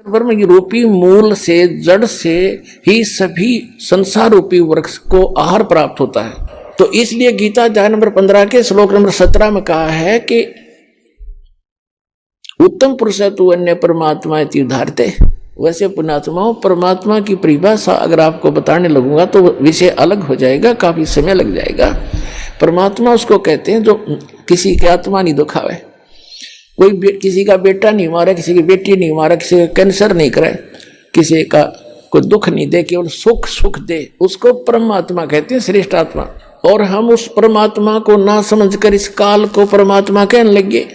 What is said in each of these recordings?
ब्रह्म रूपी मूल से, जड़ से ही सभी संसार रूपी वृक्ष को आहार प्राप्त होता है। तो इसलिए गीता अध्याय नंबर 15 के श्लोक नंबर 17 में कहा है कि उत्तम पुरुष तू अन्य परमात्मा उदाहरते। वैसे पुण्यात्माओं, परमात्मा की परिभाषा अगर आपको बताने लगूंगा तो विषय अलग हो जाएगा, काफी समय लग जाएगा। परमात्मा उसको कहते हैं जो किसी की आत्मा नहीं दुखावे, कोई किसी का बेटा नहीं मारे, किसी की बेटी नहीं मारे, किसी का कैंसर नहीं करे, किसी का कोई दुख नहीं दे, केवल सुख सुख दे, उसको परमात्मा कहते हैं, श्रेष्ठ आत्मा। और हम उस परमात्मा को ना समझकर इस काल को परमात्मा कहने लगे।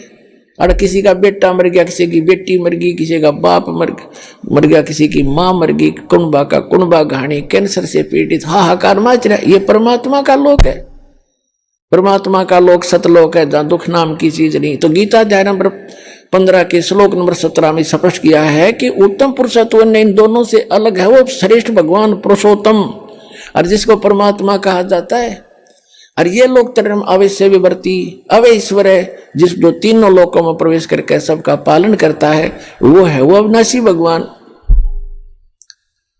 और किसी का बेटा मर गया, किसी की बेटी मर गई, किसी का बाप मर गया, किसी की माँ मर गई, कुनबा का कुनबा घाणी, कैंसर से पीड़ित, हाहाकार मच रहा। ये परमात्मा का लोक है, परमात्मा का लोक सतलोक है, जहां दुख नाम की चीज नहीं। तो गीता अध्याय नंबर 15 के श्लोक नंबर 17 में स्पष्ट किया है कि उत्तम पुरुषत्व ने इन दोनों से अलग है, वो श्रेष्ठ भगवान पुरुषोत्तम, और जिसको परमात्मा कहा जाता है। और ये लोक धर्म अवश्य विवर्ती अवैश्वर है, जिस जो तीनों लोकों में प्रवेश करके सबका पालन करता है, वो है वो अविनाशी भगवान।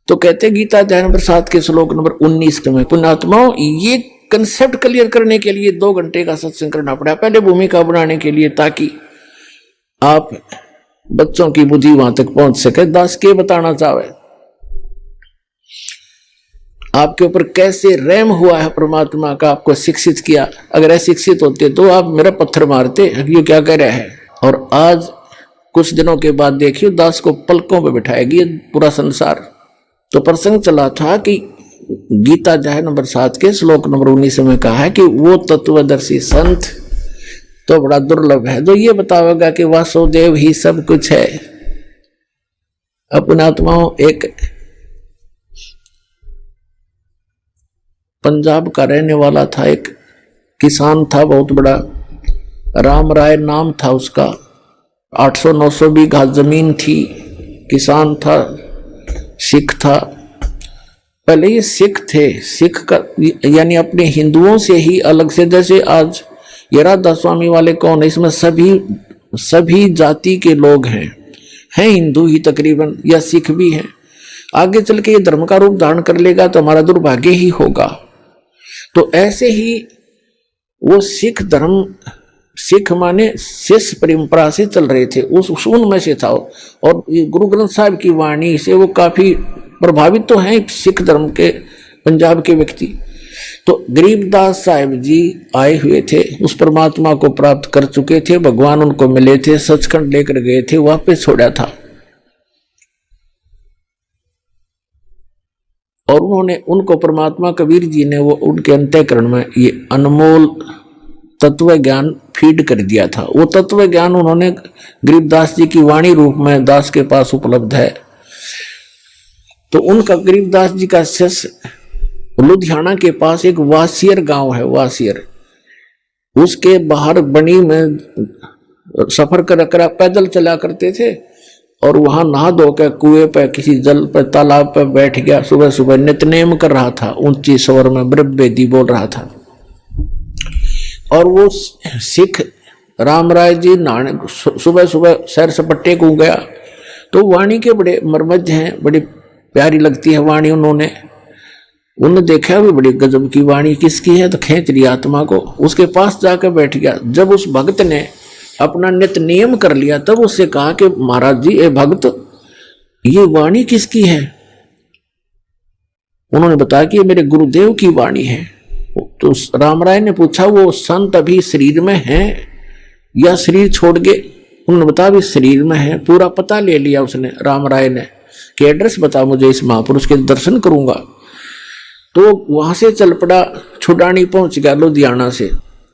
तो कहते गीता अध्याय नंबर 7 के श्लोक नंबर 19 में, पुण्यात्माओं, ये कंसेप्ट क्लियर करने के लिए 2 घंटे का सत्संग करना पड़ा, पहले भूमिका बनाने के लिए, ताकि आप बच्चों की बुद्धि वहां तक पहुंच सके। दास के बताना चाहे आपके ऊपर कैसे रैम हुआ है परमात्मा का, आपको शिक्षित किया। अगर अशिक्षित होते तो आप मेरा पत्थर मारते, ये क्या कह रहा है। और आज कुछ दिनों के बाद देखिए, दास को पलकों पे बिठाएगी पूरा संसार। तो प्रसंग चला था कि गीता अध्याय नंबर 7 के श्लोक नंबर 19 में कहा है कि वो तत्वदर्शी संत तो बड़ा दुर्लभ है जो ये बतावेगा कि वासुदेव ही सब कुछ है। अपने आत्माओं, एक पंजाब का रहने वाला था, एक किसान था बहुत बड़ा, राम राय नाम था उसका, 800-900 बीघा जमीन थी, किसान था, सिख था। पहले ये सिख थे, सिख का यानी अपने हिंदुओं से ही अलग से, जैसे आज ये राधा स्वामी वाले कौन है, इसमें सभी जाति के लोग हैं हिंदू ही तकरीबन, या सिख भी हैं। आगे चल के ये धर्म का रूप धारण कर लेगा तो हमारा दुर्भाग्य ही होगा। तो ऐसे ही वो सिख धर्म, सिख माने शिष्य परंपरा से चल रहे थे, उस उनमें से था। और गुरु ग्रंथ साहिब की वाणी से वो काफी प्रभावित तो हैं सिख धर्म के, पंजाब के व्यक्ति। तो गरीबदास साहिब जी आए हुए थे, उस परमात्मा को प्राप्त कर चुके थे, भगवान उनको मिले थे, सचखंड लेकर गए थे, वापस छोड़ा था। और उनको परमात्मा कबीर जी ने वो उनके अंतःकरण में ये अनमोल तत्व ज्ञान फीड कर दिया था। वो तत्व ज्ञान उन्होंने गरीबदास जी की वाणी रूप में दास के पास उपलब्ध है। तो उनका गरीबदास जी का शिष्य लुधियाना के पास एक वासियर गांव है, वासियर, उसके बाहर बनी में सफर कर पैदल चला करते थे। और वहां नहा धो के कुएं पे, किसी जल पे, तालाब पे बैठ गया, सुबह सुबह नित्यनेम कर रहा था, ऊंची स्वर में ब्रह्मवेदी बोल रहा था। और वो सिख राम राय जी नहाने सुबह सुबह सैर सपट्टे को गया। तो वाणी के बड़े मर्मज हैं, बड़ी प्यारी लगती है वाणी। उन्होंने देखा भी बड़ी गजब की वाणी किसकी है, तो खींच लिया आत्मा को, उसके पास जाकर बैठ गया। जब उस भक्त ने अपना नित्य नियम कर लिया तब उससे कहा कि महाराज जी, ए भक्त, ये वाणी किसकी है। उन्होंने बताया कि ये मेरे गुरुदेव की वाणी है। तो राम राय ने पूछा, वो संत अभी शरीर में है या शरीर छोड़ के। उन्होंने बताया भी शरीर में है। पूरा पता ले लिया उसने, राम राय ने, कि एड्रेस बता मुझे, इस महापुरुष के दर्शन करूंगा। तो वहां से चल पड़ा, छुडानी पहुंच गया लुधियाना से।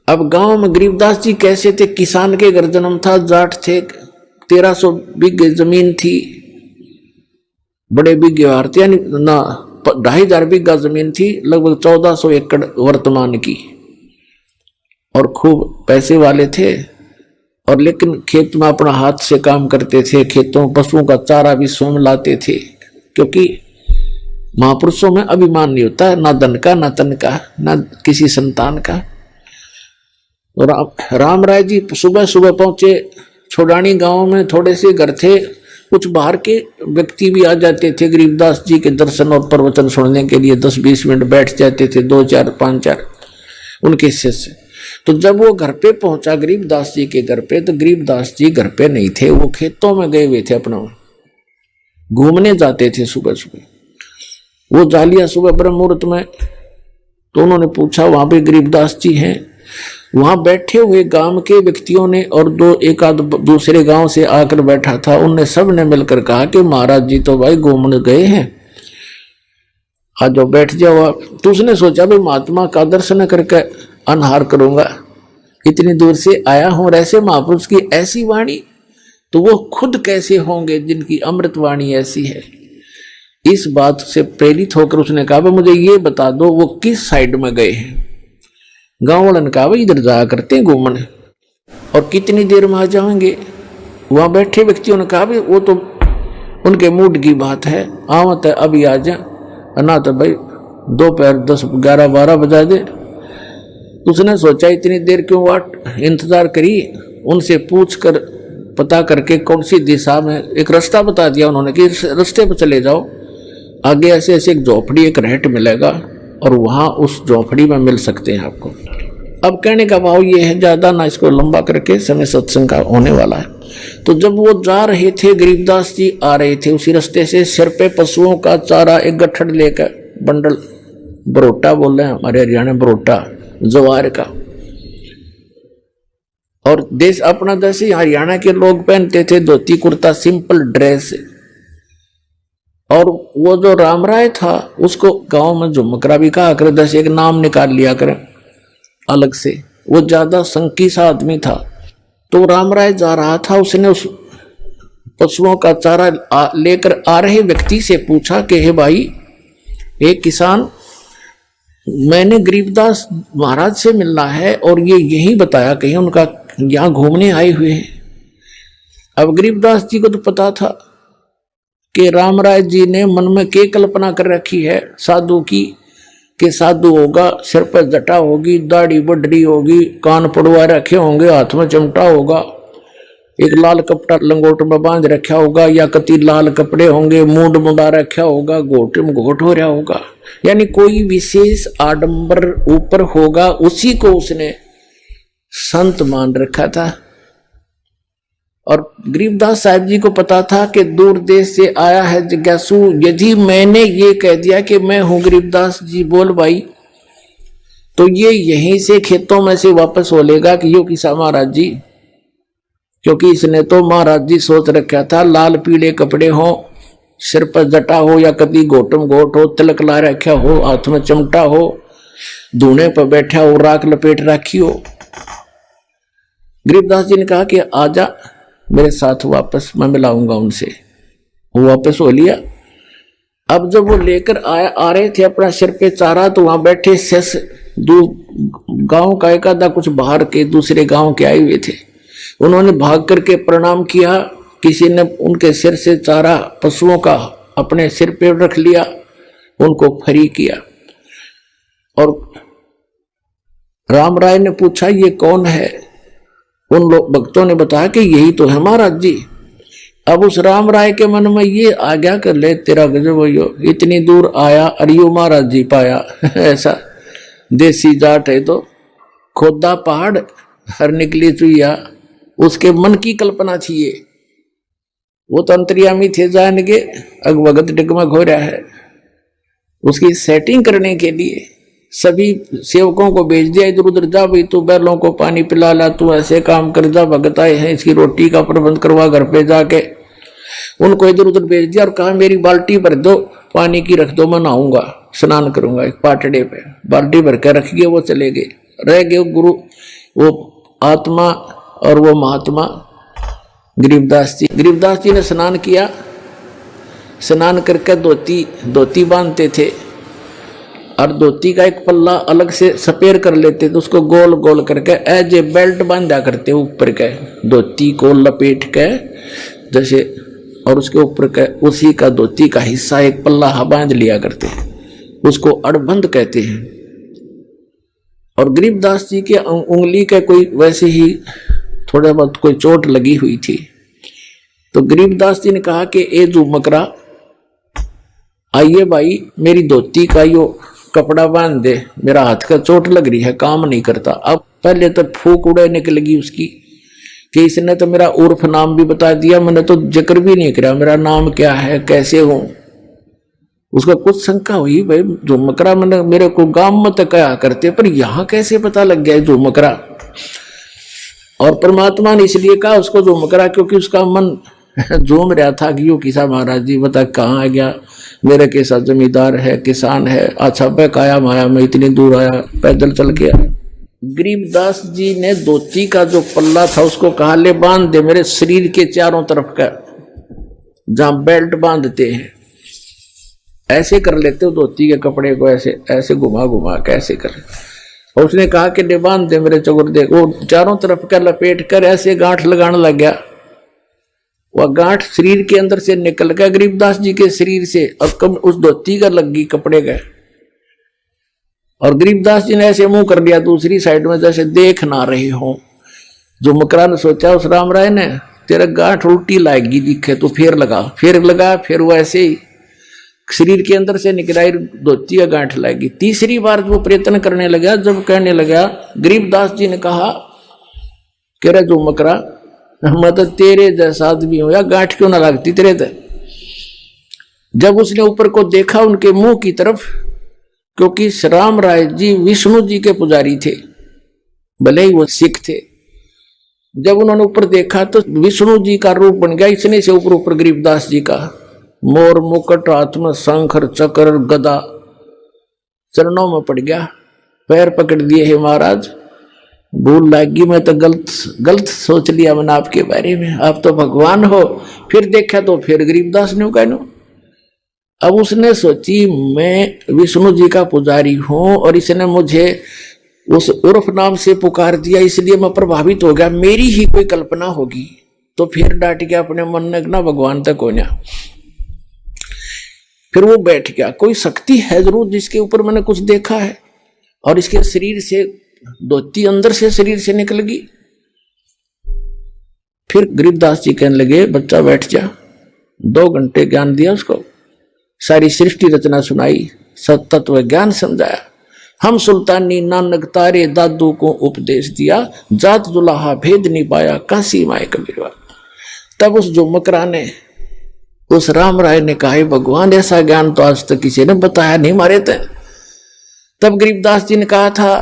अब गांव में गरीबदास जी कैसे थे, किसान के घर जन्म था, जाट थे, 1300 बीघे जमीन थी, बड़े बीघे हारते, यानी ना 2500 बीघा जमीन थी, लगभग 1400 एकड़ वर्तमान की, और खूब पैसे वाले थे। और लेकिन खेत में अपना हाथ से काम करते थे, खेतों पशुओं का चारा भी स्वयं लाते थे, क्योंकि महापुरुषों में अभिमान नहीं होता, ना धन का, ना तन का, ना किसी संतान का। राम राय जी सुबह सुबह पहुंचे, छोड़ानी गांव में थोड़े से घर थे, कुछ बाहर के व्यक्ति भी आ जाते थे गरीबदास जी के दर्शन और प्रवचन सुनने के लिए, 10-20 मिनट बैठ जाते थे, 2-4 5-4 उनके शिष्य। तो जब वो घर पे पहुंचा गरीबदास जी के घर पे, तो गरीबदास जी घर पे नहीं थे, वो खेतों में गए हुए थे, अपना घूमने जाते थे सुबह सुबह। वो जा लिया सुबह ब्रह्म मुहूर्त में। तो उन्होंने पूछा, वहां पे गरीबदास जी हैं? वहां बैठे हुए गांव के व्यक्तियों ने और एक आध दूसरे गांव से आकर बैठा था, उनने सब ने मिलकर कहा कि महाराज जी तो भाई घूमने गए हैं, आज जो बैठ जाओ आप। तो उसने सोचा भाई महात्मा का दर्शन करके अनहार करूंगा, इतनी दूर से आया हूं, और ऐसे महापुरुष की ऐसी वाणी, तो वो खुद कैसे होंगे जिनकी अमृत वाणी ऐसी है। इस बात से प्रेरित होकर उसने कहा, मुझे ये बता दो वो किस साइड में गए हैं। गांव वालों ने कहा, इधर जाया करते हैं घूमने, और कितनी देर में आ जाएंगे। वहां बैठे व्यक्तियों ने कहा, वो तो उनके मूड की बात है, आवत है अभी आ जा, ना तो भाई दोपहर 10-11-12 बजा दे। उसने सोचा इतनी देर क्यों वाट इंतजार करी, उनसे पूछ कर पता करके कौन सी दिशा में, एक रास्ता बता दिया उन्होंने कि इस रास्ते पर चले जाओ, आगे ऐसे ऐसे एक झोपड़ी, एक रहट मिलेगा, और वहां उस झोपड़ी में मिल सकते हैं आपको। अब कहने का भाव ये है, ज्यादा ना इसको लंबा करके, समय सत्संग का होने वाला है। तो जब वो जा रहे थे, गरीबदास जी आ रहे थे उसी रास्ते से, सिर पे पशुओं का चारा एक गट्ठड़ लेकर, बंडल, बरोटा बोल रहे हैं हमारे हरियाणा, बरोटा जवार का, और देश अपना जैसे हरियाणा के लोग पहनते थे धोती कुर्ता, सिंपल ड्रेस। और वो जो रामराय था उसको गांव में झुमकरा भी कहा कर, जैसे एक नाम निकाल लिया कर अलग से, वो ज्यादा संकी सा आदमी था। तो रामराय जा रहा था, उसने उस पशुओं का चारा लेकर आ रहे व्यक्ति से पूछा कि हे भाई, एक किसान, मैंने गरीबदास महाराज से मिलना है और ये यही बताया कहीं उनका यहाँ घूमने आए हुए हैं। अब गरीबदास जी को तो पता था कि रामराय जी ने मन में क्या कल्पना कर रखी है साधु की, कि साधु होगा, सिर पर जटा होगी, दाढ़ी बढ़ी होगी, कान पड़वा रखे होंगे, हाथ में चिमटा होगा, एक लाल कपड़ा लंगोट में बांध रखा होगा, या कति लाल कपड़े होंगे, मूड मुड़ा रखा होगा, घोट में घोट हो रहा होगा, यानी कोई विशेष आडंबर ऊपर होगा, उसी को उसने संत मान रखा था। और गरीबदास साहब जी को पता था कि दूर देश से आया है जिज्ञासु, यदि मैंने ये कह दिया कि मैं हूं गरीबदास जी बोल भाई, तो ये यहीं से खेतों में से वापस हो लेगा कि यो किसा महाराज जी, क्योंकि इसने तो महाराज जी सोच रखा था लाल पीले कपड़े हो, सिर पर जटा हो, या कभी घोटम घोट हो, तिलक ला रखा हो, हाथ में चमटा हो, धूने पर बैठा हो, राख लपेट रखी हो। गरीबदास जी ने कहा कि आजा मेरे साथ वापस, मैं मिलाऊंगा उनसे। वो वापस हो लिया। अब जब वो लेकर आ रहे थे अपना सिर पे चारा, तो वहां बैठे शेष गांव का एक आधा कुछ बाहर के दूसरे गांव के आए हुए थे। उन्होंने भाग करके प्रणाम किया, किसी ने उनके सिर से चारा पशुओं का अपने सिर पे रख लिया, उनको फ्री किया। और रामराय ने पूछा ये कौन है? उन लोग भक्तों ने बताया कि यही तो है महाराज जी। अब उस रामराय के मन में ये आ गया कर ले तेरा गजब हो, इतनी दूर आया अरियो महाराज जी पाया ऐसा देसी जाट है तो खोदा पहाड़ हर निकली चुईया, उसके मन की कल्पना थी ये। वो तो अंतर्यामी थे जान के अगवगत डगमग हो रहा है। उसकी सेटिंग करने के लिए सभी सेवकों को भेज दिया, इधर उधर जा भाई, तू बैलों को पानी पिला ला, तू ऐसे काम कर, जा भगत आए हैं इसकी रोटी का प्रबंध करवा, घर पे जाके उनको इधर उधर भेज दिया और कहा मेरी बाल्टी भर दो, पानी की रख दो, मैं नहाऊंगा, स्नान करूंगा। एक पाटड़े पे बाल्टी भर के रख गए, वो चले गए। रह गए गुरु, वो आत्मा और वो महात्मा गरीबदास जी। गरीबदास जी ने स्नान किया, स्नान करके धोती बांधते थे और धोती का एक पल्ला अलग से सपेर कर लेते थे, उसको गोल गोल करके एज ए बेल्ट बांधा करते ऊपर के, धोती को लपेट के जैसे, और उसके ऊपर के उसी का धोती का हिस्सा एक पल्ला बांध लिया करते, उसको अड़बंद कहते हैं। और गरीबदास जी के उंगली के कोई वैसे ही थोड़ा बहुत कोई चोट लगी हुई थी, तो गरीबदास जी ने कहा कि ए झुमकरा, आइए भाई, मेरी धोती का यो कपड़ा बांध दे, मेरा हाथ का चोट लग रही है, काम नहीं करता। अब पहले तो फूक उड़ने की लगी उसकी कि इसने तो मेरा उर्फ नाम भी बता दिया, मैंने तो जिक्र भी नहीं किया मेरा नाम क्या है, कैसे हूं। उसका कुछ शंका हुई, भाई झुमकरा मैंने मेरे को गांव में तो कहा करते, पर यहां कैसे पता लग गया झुमकरा। और परमात्मा ने इसलिए कहा उसको झुमकरा क्योंकि उसका मन झूम रहा था कि यो किसा महाराज जी बता कहाँ आ गया, मेरे के साथ जमींदार है, किसान है, अच्छा बकाया माया में इतनी दूर आया, पैदल चल गया। गरीबदास जी ने धोती का जो पल्ला था उसको कहा ले बांध दे मेरे शरीर के चारों तरफ का, जहां बेल्ट बांधते हैं ऐसे कर लेते हो धोती के कपड़े को, ऐसे ऐसे घुमा घुमा के ऐसे कर। और उसने कहा कि ले बांध दे मेरे चौगुर्दे को, चारों तरफ का लपेट कर ऐसे गांठ लगाने लग गया। वह गांठ शरीर के अंदर से निकल गया गरीबदास जी के शरीर से, और कब उस धोती का लग गई कपड़े का। और गरीबदास जी ने ऐसे मुंह कर लिया दूसरी साइड में जैसे देख ना रहे हो। झुमकरा ने सोचा उस राम राय ने तेरा गांठ उल्टी लाएगी दिखे तो फिर लगा, फिर वो ऐसे ही शरीर के अंदर से निकलाई धोती का गांठ लाएगी। तीसरी बार वो प्रयत्न करने लगा, जब कहने लगा गरीबदास जी ने कहा कह रहा झुमकरा मैं तो तेरे जैसा आदमी हूं, या गांठ क्यों ना लगती तेरे तो। जब उसने ऊपर को देखा उनके मुंह की तरफ, क्योंकि राम राय जी विष्णु जी के पुजारी थे, भले ही वो सिख थे। जब उन्होंने ऊपर देखा तो विष्णु जी का रूप बन गया, इतने से ऊपर ऊपर गरीबदास जी का मोर मुकुट हाथ में शंकर चक्र गदा, चरणों में पड़ गया, पैर पकड़ दिए है महाराज, भूल लगी, मैं तो गलत सोच लिया मैंने आपके बारे में, आप तो भगवान हो। फिर देखा तो फिर गरीबदास ने कहना, अब उसने सोची मैं विष्णु जी का पुजारी हूं और इसने मुझे उस उर्फ नाम से पुकार दिया, इसलिए मैं प्रभावित हो गया, मेरी ही कोई कल्पना होगी। तो फिर डांट गया अपने मन ने ना भगवान तक हो ना। फिर वो बैठ गया, कोई शक्ति है जरूर जिसके ऊपर मैंने कुछ देखा है, और इसके शरीर से धोती अंदर से शरीर से निकल गई। फिर गरीबदास जी कहने लगे बच्चा बैठ जा। 2 घंटे ज्ञान दिया उसको, सारी सृष्टि रचना सुनाई, सतत्व ज्ञान समझाया। हम सुल्तानी नानक तारे दादू को उपदेश दिया, जात दुलाहा भेद नहीं पाया, काशी माए कबीरवा। तब उस झुमकरा ने, उस राम राय ने कहा भगवान ऐसा ज्ञान तो आज तक किसी ने बताया नहीं मारे थे। तब गरीबदास जी ने कहा था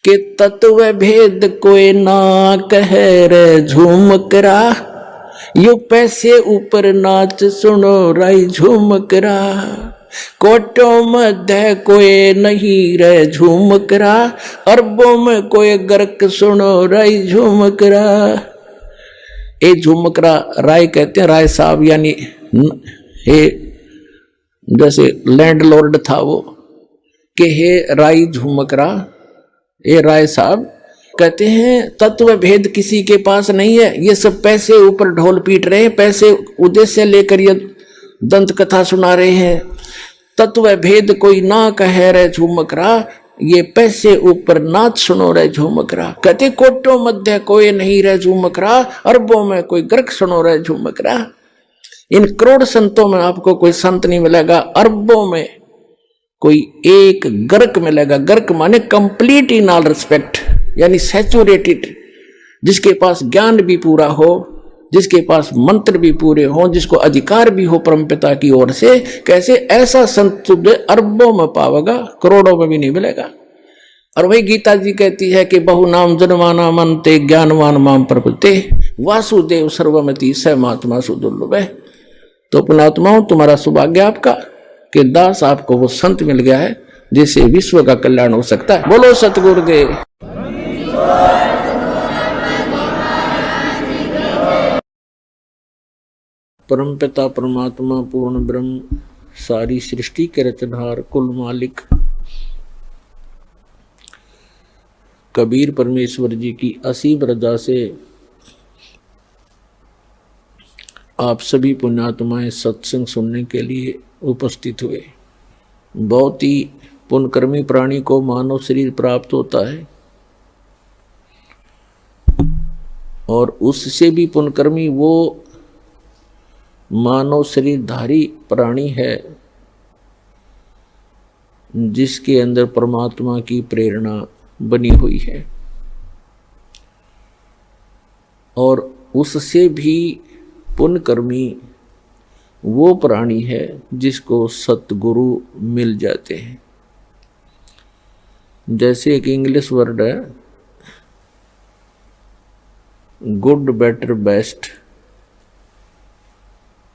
कि तत्व भेद कोई ना कह रे झुमकरा, यू पैसे ऊपर नाच सुनो राई झुमकरा, कोटों मध्य कोई नहीं रे झुमकरा, अरबों में कोई गर्क सुनो राई झुमकरा। ए झुमकरा राय कहते हैं, राय साहब यानी हे जैसे लैंडलॉर्ड था वो, कि हे राय झुमकरा, ए राय साहब कहते हैं तत्व भेद किसी के पास नहीं है, ये सब पैसे ऊपर ढोल पीट रहे हैं, पैसे उद्देश्य लेकर ये दंत कथा सुना रहे हैं। तत्व भेद कोई ना कह रहे झुमकरा, ये पैसे ऊपर नाच सुनो रहे झुमकरा। कहते कोटों मध्य कोई नहीं रहे झुमकरा, अरबों में कोई गर्क सुनो रहे झुमकरा। इन करोड़ संतों में आपको कोई संत नहीं मिलेगा, अरबों में कोई एक गर्क मिलेगा। गर्क माने कंप्लीट इन ऑल रिस्पेक्ट, यानी सैचुरेटेड, जिसके पास ज्ञान भी पूरा हो, जिसके पास मंत्र भी पूरे हो, जिसको अधिकार भी हो परमपिता की ओर से। कैसे ऐसा संत तुझे अरबों में पावेगा, करोड़ों में भी नहीं मिलेगा। और वही गीता जी कहती है कि बहु नाम जन्माना मनते ज्ञानवान माम प्रपते, वासुदेव सर्वमति स महात्मा सुदुर्लभ है। तो पुणात्माओं तुम्हारा सौभाग्य आपका कि दास आपको वो संत मिल गया है जिससे विश्व का कल्याण हो सकता है। बोलो सतगुरुदेव। परमपिता परमात्मा पूर्ण ब्रह्म सारी सृष्टि के रचनहार कुल मालिक कबीर परमेश्वर जी की असीम रजा से आप सभी पुण्यात्माएं सत्संग सुनने के लिए उपस्थित हुए। बहुत ही पुण्यकर्मी प्राणी को मानव शरीर प्राप्त होता है, और उससे भी पुण्यकर्मी वो मानव शरीरधारी प्राणी है जिसके अंदर परमात्मा की प्रेरणा बनी हुई है, और उससे भी पुण्यकर्मी वो प्राणी है जिसको सतगुरु मिल जाते हैं। जैसे एक इंग्लिश वर्ड है गुड, बेटर, बेस्ट,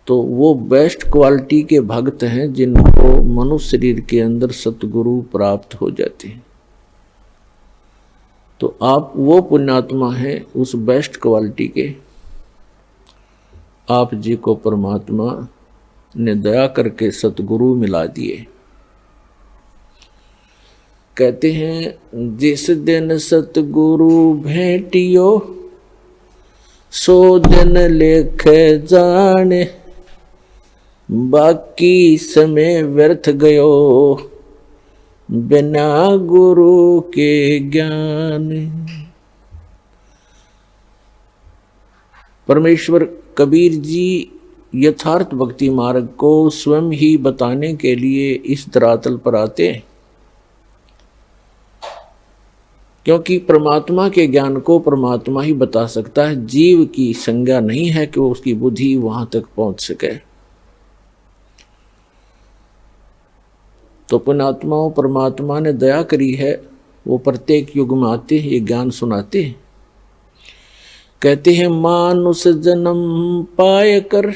तो वो बेस्ट क्वालिटी के भक्त हैं जिनको मनुष्य शरीर के अंदर सतगुरु प्राप्त हो जाते हैं। तो आप वो पुण्यात्मा हैं उस बेस्ट क्वालिटी के, आप जी को परमात्मा ने दया करके सतगुरु मिला दिए। कहते हैं जिस दिन सतगुरु भेंटियो सो दिन लेख जाने, बाकी समय व्यर्थ गयो बिना गुरु के ज्ञान। परमेश्वर कबीर जी यथार्थ भक्ति मार्ग को स्वयं ही बताने के लिए इस धरातल पर आते हैं, क्योंकि परमात्मा के ज्ञान को परमात्मा ही बता सकता है। जीव की संज्ञा नहीं है कि वो उसकी बुद्धि वहां तक पहुंच सके। तो पुण्यात्माओं परमात्मा ने दया करी है, वो प्रत्येक युग में आते हैं, ये ज्ञान सुनाते हैं। कहते हैं मानुष जन्म पाए कर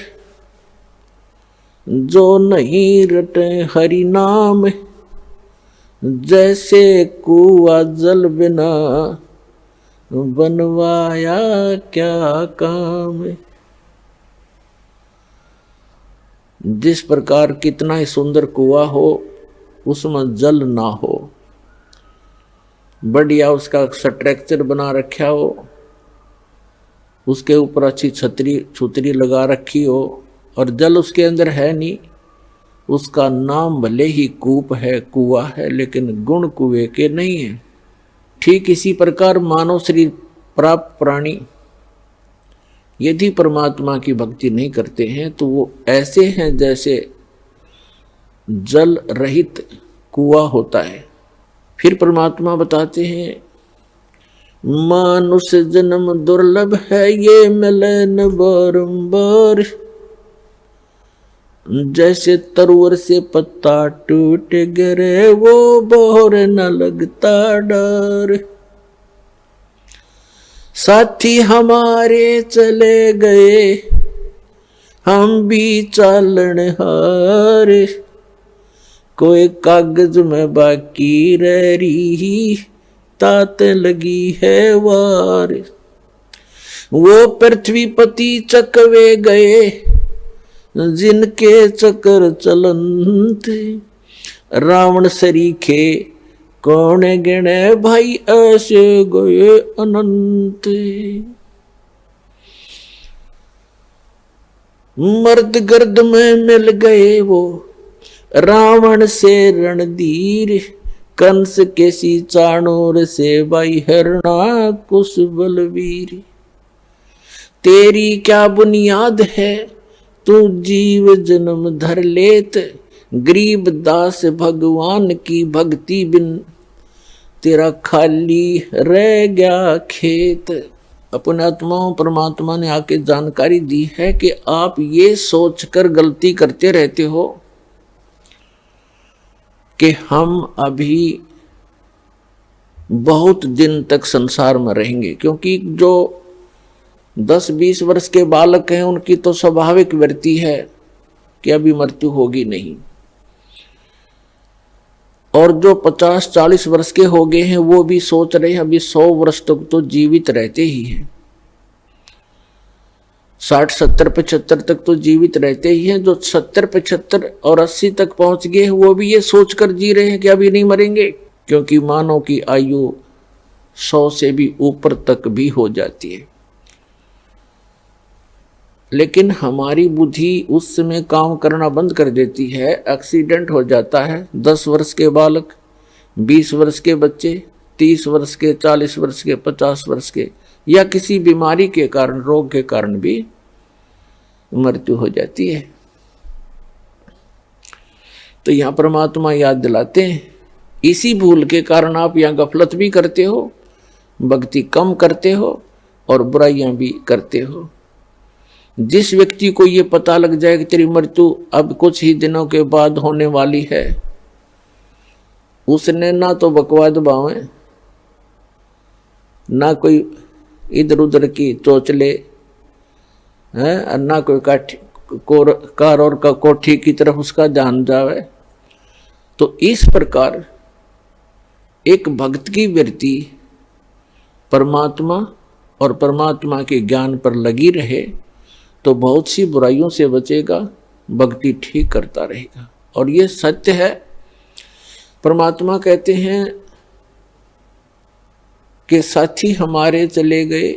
जो नहीं रटे हरि नाम, जैसे कुआ जल बिना बनवाया क्या काम। जिस प्रकार कितना ही सुंदर कुआ हो उसमें जल ना हो, बढ़िया उसका स्ट्रक्चर बना रखा हो, उसके ऊपर अच्छी छतरी लगा रखी हो, और जल उसके अंदर है नहीं, उसका नाम भले ही कूप है, कुआ है, लेकिन गुण कुएं के नहीं है। ठीक इसी प्रकार मानव शरीर प्राप्त प्राणी यदि परमात्मा की भक्ति नहीं करते हैं तो वो ऐसे हैं जैसे जल रहित कुआ होता है। फिर परमात्मा बताते हैं मानुष जन्म दुर्लभ है ये मिले न बारंबार, जैसे तरुवर से पत्ता टूट गिरे वो बोर न लगता डर। साथी हमारे चले गए हम भी चालन हार, कोई कागज में बाकी रह रही तात लगी है वार। वो पृथ्वीपति चकवे गए जिनके चक्कर चलंत, रावण सरीखे कौन गिने भाई ऐसे गए अनंत। मर्द गर्द में मिल गए वो रावण से रणधीर, कंस के सी चाणूर से भाई हरणा कुश बलवीर। तेरी क्या बुनियाद है तू जीव जन्म धर लेत, गरीब दास भगवान की भक्ति बिन तेरा खाली रह गया खेत। अपने आत्माओं परमात्मा ने आके जानकारी दी है कि आप ये सोचकर गलती करते रहते हो कि हम अभी बहुत दिन तक संसार में रहेंगे, क्योंकि जो 10-20 वर्ष के बालक हैं उनकी तो स्वाभाविक वृत्ति है कि अभी मृत्यु होगी नहीं, और जो 50-40 वर्ष के हो गए हैं वो भी सोच रहे हैं अभी 100 वर्ष तक तो जीवित रहते ही हैं, 60, 70, 75 तक तो जीवित रहते ही हैं। जो 70, 75 और 80 तक पहुंच गए हैं वो भी ये सोचकर जी रहे हैं कि अभी नहीं मरेंगे, क्योंकि मानव की आयु 100 से भी ऊपर तक भी हो जाती है। लेकिन हमारी बुद्धि उस समय काम करना बंद कर देती है, एक्सीडेंट हो जाता है। 10 वर्ष के बालक, 20 वर्ष के बच्चे, 30 वर्ष के, 40 वर्ष के, 50 वर्ष के, या किसी बीमारी के कारण, रोग के कारण भी मृत्यु हो जाती है। तो यहां परमात्मा याद दिलाते हैं, इसी भूल के कारण आप यहां गफलत भी करते हो, भक्ति कम करते हो और बुराइयां भी करते हो। जिस व्यक्ति को ये पता लग जाए कि तेरी मृत्यु अब कुछ ही दिनों के बाद होने वाली है, उसने ना तो बकवाद बावे, ना कोई इधर उधर की चोचले है, ना कोई कार और का कोठी की तरफ उसका ध्यान जावे। तो इस प्रकार एक भक्त की वृत्ति परमात्मा और परमात्मा के ज्ञान पर लगी रहे तो बहुत सी बुराइयों से बचेगा, भक्ति ठीक करता रहेगा। और ये सत्य है। परमात्मा कहते हैं कि साथी हमारे चले गए,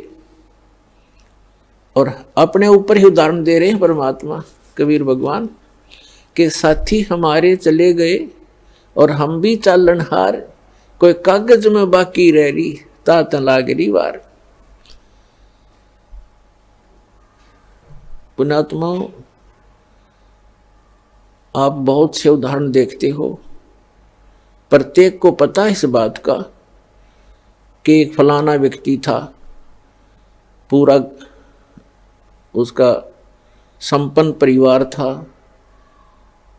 और अपने ऊपर ही उदाहरण दे रहे हैं परमात्मा कबीर भगवान के, साथी हमारे चले गए और हम भी चालनहार, कोई कागज में बाकी रह रही तात लागरी वार। पुण्यात्मा, आप बहुत से उदाहरण देखते हो, प्रत्येक को पता है इस बात का कि एक फलाना व्यक्ति था, पूरा उसका संपन्न परिवार था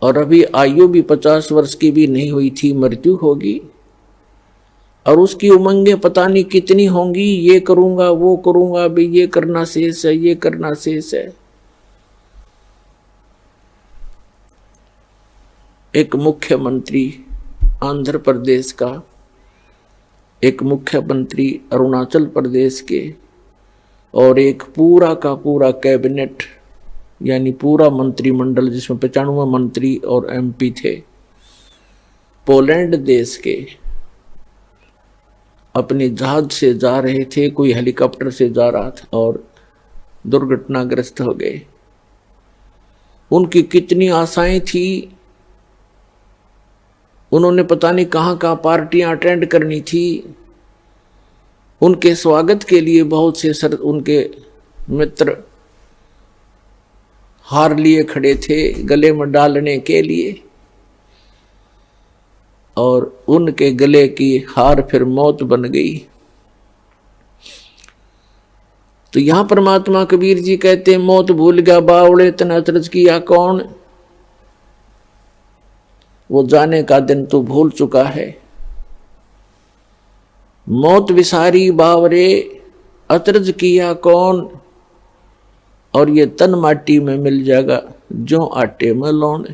और अभी आयु भी 50 वर्ष की भी नहीं हुई थी, मृत्यु होगी और उसकी उमंगें पता नहीं कितनी होंगी, ये करूंगा वो करूंगा, भी ये करना शेष है, ये करना शेष है। एक मुख्यमंत्री आंध्र प्रदेश का, एक मुख्यमंत्री अरुणाचल प्रदेश के और एक पूरा का पूरा कैबिनेट यानी पूरा मंत्रिमंडल जिसमें 95 मंत्री और एमपी थे, पोलैंड देश के अपने जहाज से जा रहे थे, कोई हेलीकॉप्टर से जा रहा था और दुर्घटनाग्रस्त हो गए। उनकी कितनी आशाएं थी, उन्होंने पता नहीं कहाँ कहाँ पार्टियां अटेंड करनी थी, उनके स्वागत के लिए बहुत से उनके मित्र हार लिए खड़े थे गले में डालने के लिए, और उनके गले की हार फिर मौत बन गई। तो यहां परमात्मा कबीर जी कहते हैं, मौत भूल गया बावड़े तन अचरज किया कौन, वो जाने का दिन तो भूल चुका है। मौत विसारी बावरे अचरज किया कौन, और ये तन माटी में मिल जाएगा जो आटे में लौन।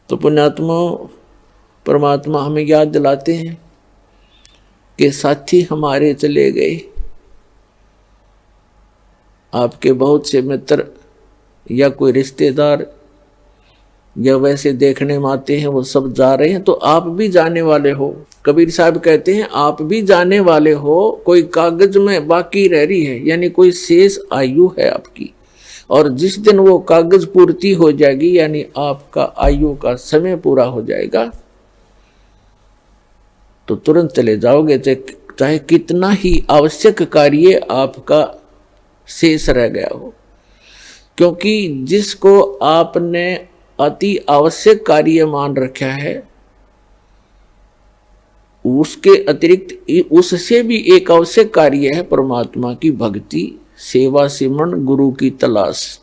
तो पुण्यात्मा, परमात्मा हमें याद दिलाते हैं कि साथी हमारे चले गए। आपके बहुत से मित्र या कोई रिश्तेदार या वैसे देखने में आते हैं, वो सब जा रहे हैं, तो आप भी जाने वाले हो। कबीर साहब कहते हैं आप भी जाने वाले हो, कोई कागज में बाकी रह रही है, यानी कोई शेष आयु है आपकी, और जिस दिन वो कागज पूर्ति हो जाएगी यानी आपका आयु का समय पूरा हो जाएगा तो तुरंत चले जाओगे, चाहे कितना ही आवश्यक कार्य आपका शेष रह गया हो। क्योंकि जिसको आपने अति आवश्यक कार्य मान रखा है, उसके अतिरिक्त उससे भी एक आवश्यक कार्य है परमात्मा की भक्ति, सेवा, सिमरन, गुरु की तलाश।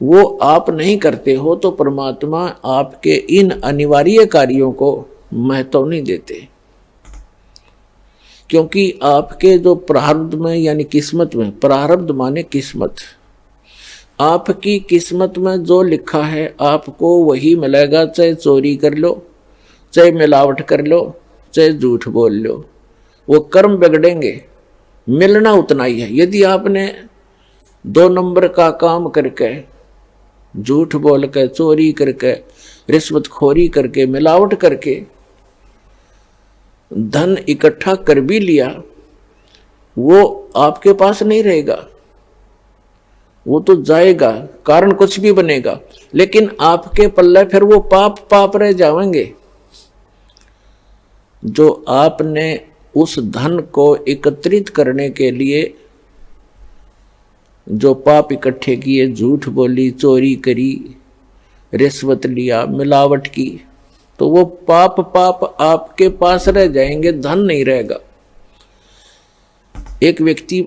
वो आप नहीं करते हो तो परमात्मा आपके इन अनिवार्य कार्यों को महत्व नहीं देते, क्योंकि आपके जो प्रारब्ध में यानी किस्मत में, प्रारब्ध माने किस्मत, आपकी किस्मत में जो लिखा है आपको वही मिलेगा, चाहे चोरी कर लो, चाहे मिलावट कर लो, चाहे झूठ बोल लो, वो कर्म बिगड़ेंगे, मिलना उतना ही है। यदि आपने 2 नंबर का काम करके, झूठ बोल के, चोरी करके, रिश्वतखोरी करके, मिलावट करके धन इकट्ठा कर भी लिया, वो आपके पास नहीं रहेगा, वो तो जाएगा, कारण कुछ भी बनेगा, लेकिन आपके पल्ले फिर वो पाप रह जाएंगे। जो आपने उस धन को एकत्रित करने के लिए जो पाप इकट्ठे किए, झूठ बोली, चोरी करी, रिश्वत लिया, मिलावट की, तो वो पाप आपके पास रह जाएंगे, धन नहीं रहेगा। एक व्यक्ति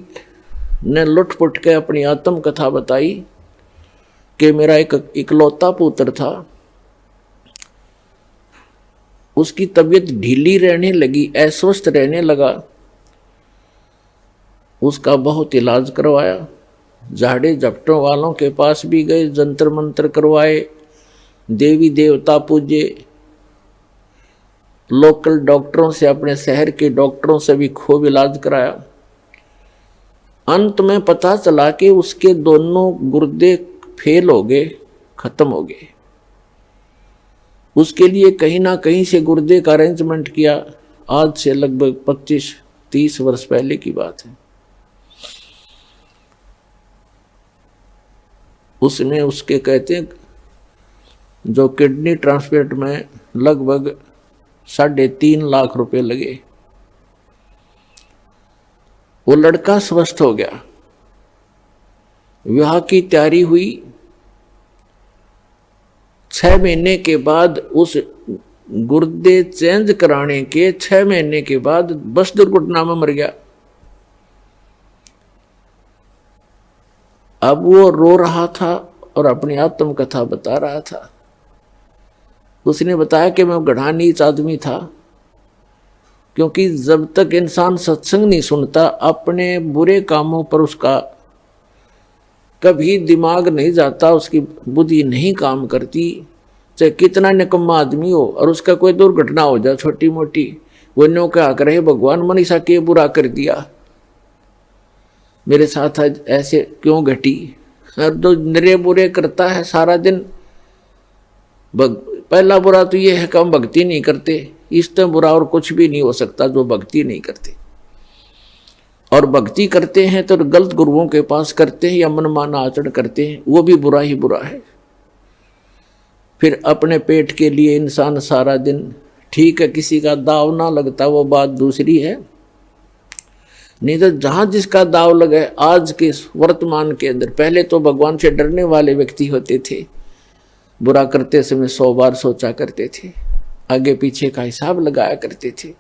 ने लुटपुट के अपनी आत्म कथा बताई कि मेरा एक इकलौता पुत्र था, उसकी तबीयत ढीली रहने लगी, अस्वस्थ रहने लगा। उसका बहुत इलाज करवाया, झाड़े झपटों वालों के पास भी गए, जंतर मंत्र करवाए, देवी देवता पूजे, लोकल डॉक्टरों से, अपने शहर के डॉक्टरों से भी खूब इलाज कराया। अंत में पता चला कि उसके दोनों गुर्दे फेल हो गए, खत्म हो गए। उसके लिए कहीं ना कहीं से गुर्दे का अरेंजमेंट किया। आज से लगभग 25-30 वर्ष पहले की बात है। उसने उसके कहते हैं जो किडनी ट्रांसप्लांट में लगभग 3.5 लाख रुपए लगे। वो लड़का स्वस्थ हो गया, विवाह की तैयारी हुई। 6 महीने के बाद, उस गुर्दे चेंज कराने के 6 महीने के बाद बस दुर्घटना में मर गया। अब वो रो रहा था और अपनी आत्म कथा बता रहा था। उसने बताया कि मैं गधा नीच आदमी था, क्योंकि जब तक इंसान सत्संग नहीं सुनता, अपने बुरे कामों पर उसका कभी दिमाग नहीं जाता, उसकी बुद्धि नहीं काम करती। चाहे कितना निकम्मा आदमी हो और उसका कोई दुर्घटना हो जाए छोटी मोटी, वो नो क्या करे, भगवान मनीषा के बुरा कर दिया, मेरे साथ आज ऐसे क्यों घटी। और जो निरे बुरे करता है सारा दिन, पहला बुरा तो ये है कि हम भक्ति नहीं करते। इससे बुरा और कुछ भी नहीं हो सकता जो भक्ति नहीं करते। और भक्ति करते हैं तो गलत गुरुओं के पास करते हैं या मनमाना आचरण करते हैं, वो भी बुरा ही बुरा है। फिर अपने पेट के लिए इंसान सारा दिन, ठीक है किसी का दाव ना लगता वो बात दूसरी है, नहीं तो जहां जिसका दाव लगे आज के वर्तमान के अंदर। पहले तो भगवान से डरने वाले व्यक्ति होते थे, बुरा करते समय 100 बार सोचा करते थे, आगे पीछे का हिसाब लगाया करते थे,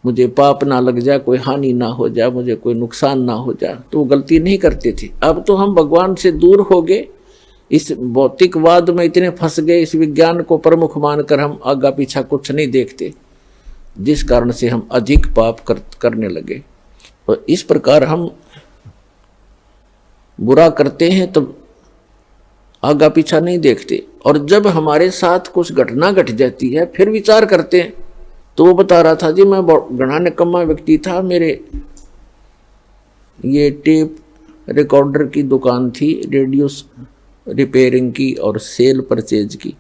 मुझे पाप ना लग जाए, कोई हानि ना हो जाए, मुझे कोई नुकसान ना हो जाए, तो वो गलती नहीं करते थे। अब तो हम भगवान से दूर हो गए, इस भौतिकवाद में इतने फंस गए, इस विज्ञान को प्रमुख मानकर हम आगा पीछा कुछ नहीं देखते, जिस कारण से हम अधिक पाप करने लगे। तो इस प्रकार हम बुरा करते हैं तो आगा पीछा नहीं देखते, और जब हमारे साथ कुछ घटना घट जाती है फिर विचार करते हैं। तो वो बता रहा था जी मैं घना निकम्मा व्यक्ति था, मेरे ये टेप रिकॉर्डर की दुकान थी, रेडियो रिपेयरिंग की और सेल परचेज की।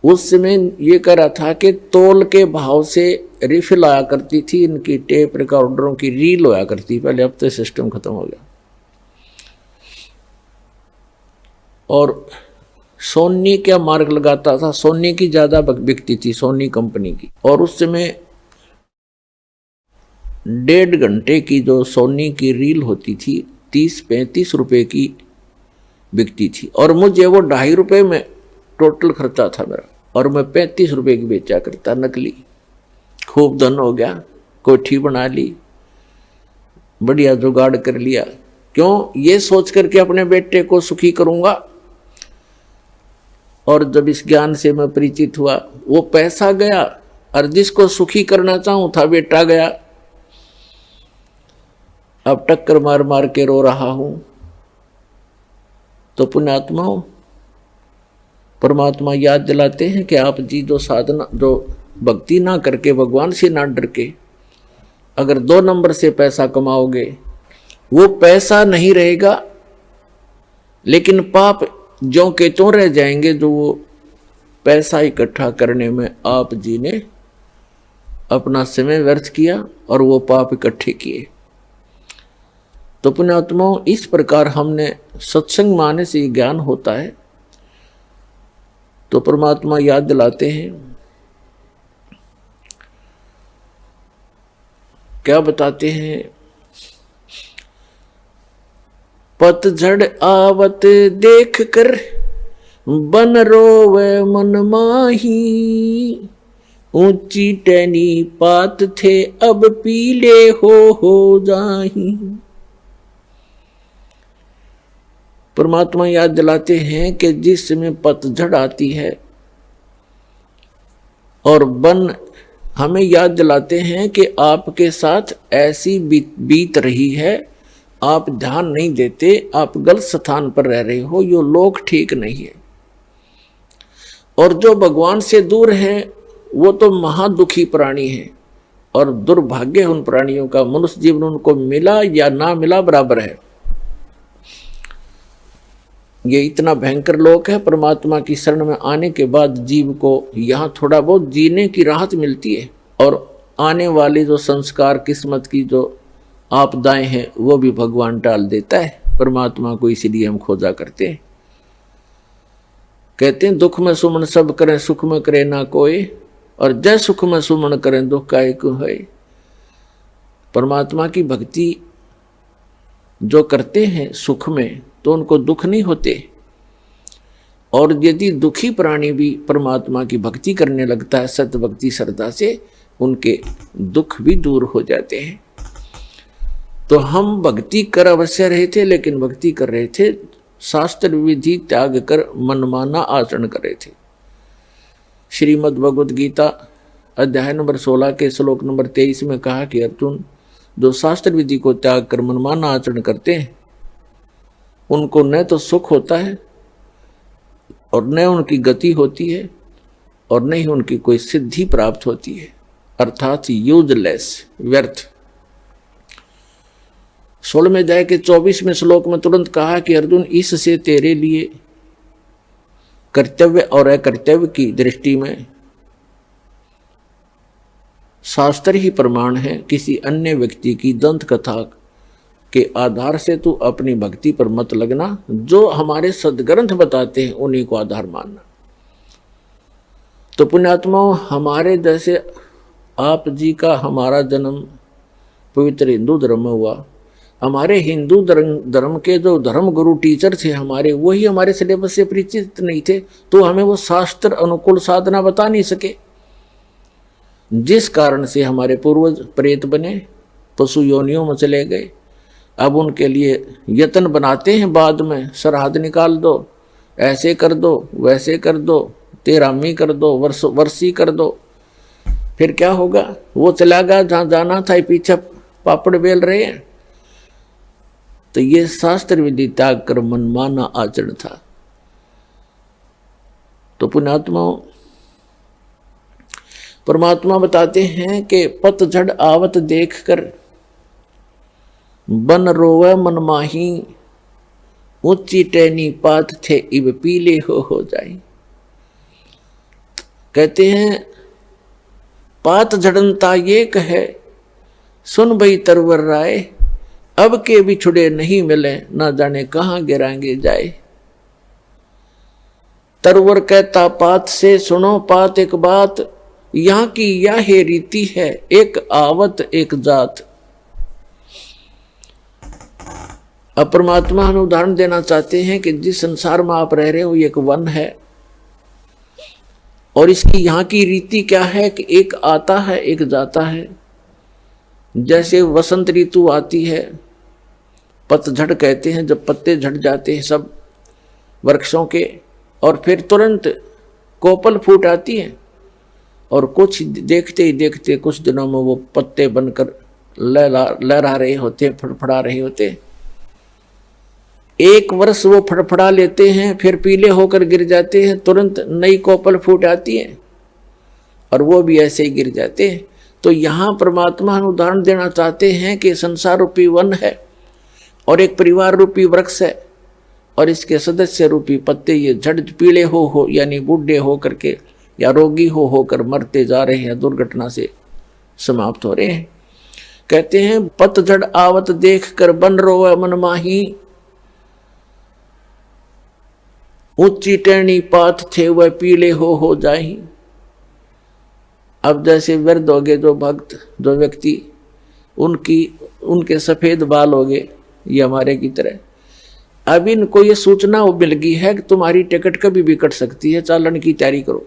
उस समय ये कह रहा था कि तोल के भाव से रिफिल आया करती थी, इनकी टेप रिकॉर्डरों की रील होया करती पहले, अब तो सिस्टम खत्म हो गया। और सोनी क्या मार्क लगाता था, सोनी की ज्यादा बिकती थी, सोनी कंपनी की। और उस समय 1.5 घंटे की जो सोनी की रील होती थी 30-35 रुपए की बिकती थी, और मुझे वो 2.5 रुपए में टोटल खर्चा था मेरा, और मैं 35 रुपए की बेचा करता नकली। खूब धन हो गया, कोठी बना ली, बढ़िया जुगाड़ कर लिया। क्यों? ये सोच करके अपने बेटे को सुखी करूंगा। और जब इस ज्ञान से मैं परिचित हुआ, वो पैसा गया और जिसको सुखी करना चाहूं था बेटा गया। अब टक्कर मार मार के रो रहा हूं। तो पुण्यात्माओं, परमात्मा याद दिलाते हैं कि आप जी जो साधना, जो भक्ति ना करके, भगवान से ना डर के अगर 2 नंबर से पैसा कमाओगे, वो पैसा नहीं रहेगा, लेकिन पाप ज्यों के त्यों रह जाएंगे जो वो पैसा इकट्ठा करने में आप जी ने अपना समय व्यर्थ किया और वो पाप इकट्ठे किए। तो पुण्यात्माओं, इस प्रकार हमने सत्संग माने से ज्ञान होता है। तो परमात्मा याद दिलाते हैं क्या बताते हैं, पतझड़ आवत देख कर बन रोवे मन माही, ऊंची टहनी पात थे अब पीले हो जाही। परमात्मा याद दिलाते हैं कि जिस समय पतझड़ आती है और बन हमें याद दिलाते हैं कि आपके साथ ऐसी बीत रही है, आप ध्यान नहीं देते, आप गलत स्थान पर रह रहे हो, यो लोक ठीक नहीं है। और जो भगवान से दूर है वो तो महादुखी प्राणी है, और दुर्भाग्य उन प्राणियों का, मनुष्य जीवन उनको मिला या ना मिला बराबर है। ये इतना भयंकर लोक है। परमात्मा की शरण में आने के बाद जीव को यहाँ थोड़ा बहुत जीने की राहत मिलती है, और आने वाले जो संस्कार किस्मत की जो आपदाएं हैं वो भी भगवान टाल देता है। परमात्मा को इसीलिए हम खोजा करते हैं। कहते हैं दुख में सुमन सब करें, सुख में करे ना कोई, और जय सुख में सुमन करें दुख काहे को है। परमात्मा की भक्ति जो करते हैं सुख में तो उनको दुख नहीं होते, और यदि दुखी प्राणी भी परमात्मा की भक्ति करने लगता है सत्य भक्ति श्रद्धा से, उनके दुख भी दूर हो जाते हैं। तो हम भक्ति कर अवश्य रहे थे, लेकिन भक्ति कर रहे थे शास्त्र विधि त्याग कर मनमाना आचरण कर रहे थे। श्रीमद् भगवद गीता अध्याय नंबर 16 के श्लोक नंबर 23 में कहा कि अर्जुन, जो शास्त्र विधि को त्याग कर मनमाना आचरण करते हैं उनको न तो सुख होता है और न उनकी गति होती है और न ही उनकी कोई सिद्धि प्राप्त होती है, अर्थात यूजलेस, व्यर्थ। 16वें अध्याय के 24वें श्लोक में तुरंत कहा कि अर्जुन, इससे तेरे लिए कर्तव्य और अकर्तव्य की दृष्टि में शास्त्र ही प्रमाण है, किसी अन्य व्यक्ति की दंत कथा के आधार से तू अपनी भक्ति पर मत लगना। जो हमारे सदग्रंथ बताते हैं उन्हीं को आधार मानना। तो पुण्यात्माओं, हमारे जैसे आप जी का हमारा जन्म पवित्र हिंदू धर्म में हुआ, हमारे हिंदू धर्म के जो धर्म गुरु टीचर थे हमारे, वही हमारे सिलेबस से परिचित नहीं थे, तो हमें वो शास्त्र अनुकूल साधना बता नहीं सके, जिस कारण से हमारे पूर्वज प्रेत बने, पशु योनियों में चले गए। अब उनके लिए यत्न बनाते हैं, बाद में सरहद निकाल दो, ऐसे कर दो, वैसे कर दो, तेरामी कर दो, वर्षी कर दो। फिर क्या होगा? वो चला गया जहाँ जाना था, पीछे पापड़ बेल रहे हैं। तो ये शास्त्र विधि त्याग कर मनमाना आचरण था। तो पुण्यात्माओं, परमात्मा बताते हैं कि पतझड़ आवत देख कर बन रोवे मन माही, ऊंची टहनी पात थे इब पीले हो जाए। कहते हैं पात झड़नता ये कहे, सुन भई तरवर राय, अब के बिछुड़े नहीं मिले, ना जाने कहां गिराएंगे जाए। तरवर कहता पात से, सुनो पात एक बात, यहां की यह रीति है, एक आवत एक जात। अब परमात्मा हमें उदाहरण देना चाहते हैं कि जिस संसार में आप रह रहे हो ये एक वन है, और इसकी यहाँ की रीति क्या है कि एक आता है एक जाता है। जैसे वसंत ऋतु आती है, पतझड़ कहते हैं, जब पत्ते झड़ जाते हैं सब वृक्षों के, और फिर तुरंत कोपल फूट आती है, और कुछ देखते ही देखते कुछ दिनों में वो पत्ते बनकर लहरा रहे होते, फड़फड़ा रहे होते। एक वर्ष वो फड़फड़ा लेते हैं, फिर पीले होकर गिर जाते हैं, तुरंत नई कोपल फूट आती है, और वो भी ऐसे ही गिर जाते हैं। तो यहाँ परमात्मा हम उदाहरण देना चाहते हैं कि संसार रूपी वन है और एक परिवार रूपी वृक्ष है, और इसके सदस्य रूपी पत्ते ये झड़ पीले हो यानी बूढ़े हो करके या रोगी होकर मरते जा रहे हैं, दुर्घटना से समाप्त हो रहे हैं। कहते हैं पतझड़ आवत देख कर बन रोवे मन माही, ऊंची टहनी पात थे वह पीले हो जाही। अब जैसे वृद्ध हो गए जो भक्त, जो व्यक्ति, उनके सफेद बाल हो गए ये हमारे की तरह। अब इनको ये सूचना मिल गई है कि तुम्हारी टिकट कभी भी कट सकती है, चालन की तैयारी करो।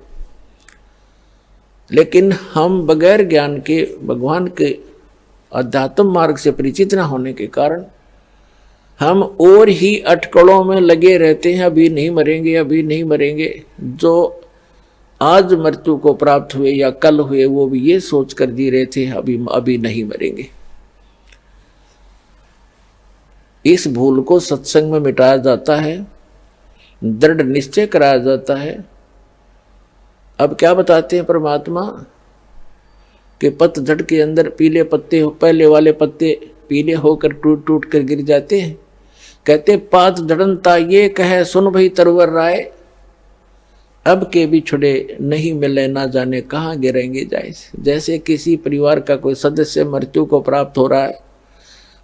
लेकिन हम बगैर ज्ञान के, भगवान के अध्यात्म मार्ग से परिचित न होने के कारण हम और ही अटकलों में लगे रहते हैं, अभी नहीं मरेंगे, अभी नहीं मरेंगे। जो आज मृत्यु को प्राप्त हुए या कल हुए वो भी ये सोच कर जी रहे थे अभी नहीं मरेंगे। इस भूल को सत्संग में मिटाया जाता है, दृढ़ निश्चय कराया जाता है। अब क्या बताते हैं परमात्मा कि पतझड़ के अंदर पीले पत्ते, पहले वाले पत्ते पीले होकर टूट टूट कर गिर जाते हैं। कहते पात झड़नता ये कहे सुन भई तरवर राय, अब के बिछुड़े नहीं मिले ना जाने कहाँ गिरेंगे जाए। जैसे किसी परिवार का कोई सदस्य मृत्यु को प्राप्त हो रहा है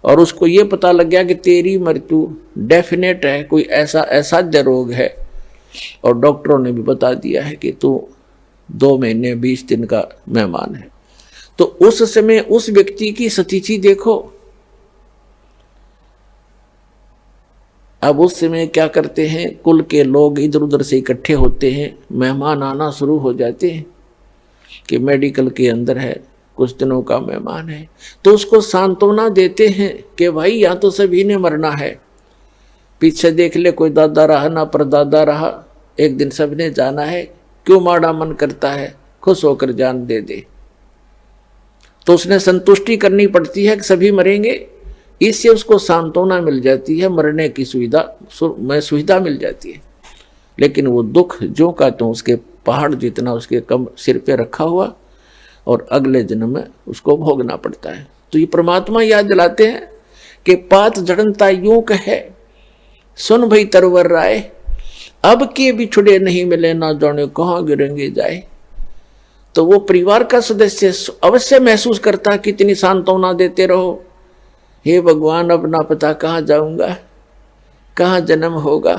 और उसको ये पता लग गया कि तेरी मृत्यु डेफिनेट है, कोई ऐसा असाध्य रोग है और डॉक्टरों ने भी बता दिया है कि तू 2 महीने 20 दिन का मेहमान है, तो उस समय उस व्यक्ति की स्थिति देखो। अब उस समय क्या करते हैं, कुल के लोग इधर उधर से इकट्ठे होते हैं, मेहमान आना शुरू हो जाते हैं कि मेडिकल के अंदर है, कुछ दिनों का मेहमान है। तो उसको सांत्वना देते हैं कि भाई यहाँ तो सभी ने मरना है, पीछे देख ले कोई दादा रहा ना परदादा रहा, एक दिन सबने जाना है, क्यों माड़ा मन करता है, खुश होकर जान दे दे। तो उसने संतुष्टि करनी पड़ती है कि सभी मरेंगे, इससे उसको सांत्वना मिल जाती है, मरने की सुविधा मिल जाती है। लेकिन वो दुख जो का तो उसके पहाड़ जितना उसके कम सिर पे रखा हुआ और अगले जन्म में उसको भोगना पड़ता है। तो ये परमात्मा याद दिलाते हैं कि पात झड़नता यूं कहे सुन भई तरवर राय, अब के बिछुड़े नहीं मिले ना जाने कहाँ गिरेंगे जाए। तो वो परिवार का सदस्य अवश्य महसूस करता है, कितनी सांत्वना देते रहो, हे भगवान अब ना पता कहाँ जाऊंगा, कहाँ जन्म होगा।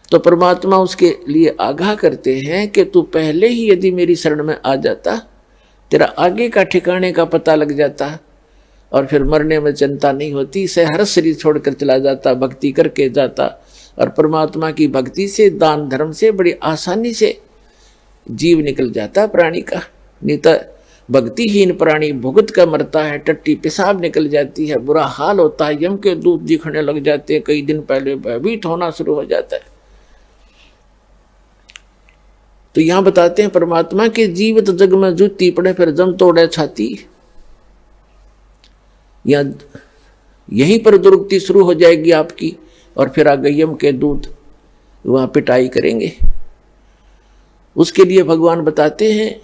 तो परमात्मा उसके लिए आगाह करते हैं कि तू पहले ही यदि मेरी शरण में आ जाता, तेरा आगे का ठिकाने का पता लग जाता और फिर मरने में चिंता नहीं होती, से हर शरीर छोड़कर चला जाता, भक्ति करके जाता और परमात्मा की भक्ति से, दान धर्म से बड़ी आसानी से जीव निकल जाता प्राणी का। नहीं तो भक्तिहीन प्राणी भुगत का मरता है, टट्टी पेशाब निकल जाती है, बुरा हाल होता है, यम के दूत दिखने लग जाते हैं, कई दिन पहले भयभीत होना शुरू हो जाता है। तो यहां बताते हैं परमात्मा के जीवित जग में जूती पड़े फिर जम तोड़े छाती, या यहीं पर दुर्गति शुरू हो जाएगी आपकी और फिर आगे यम के दूत वहां पिटाई करेंगे। उसके लिए भगवान बताते हैं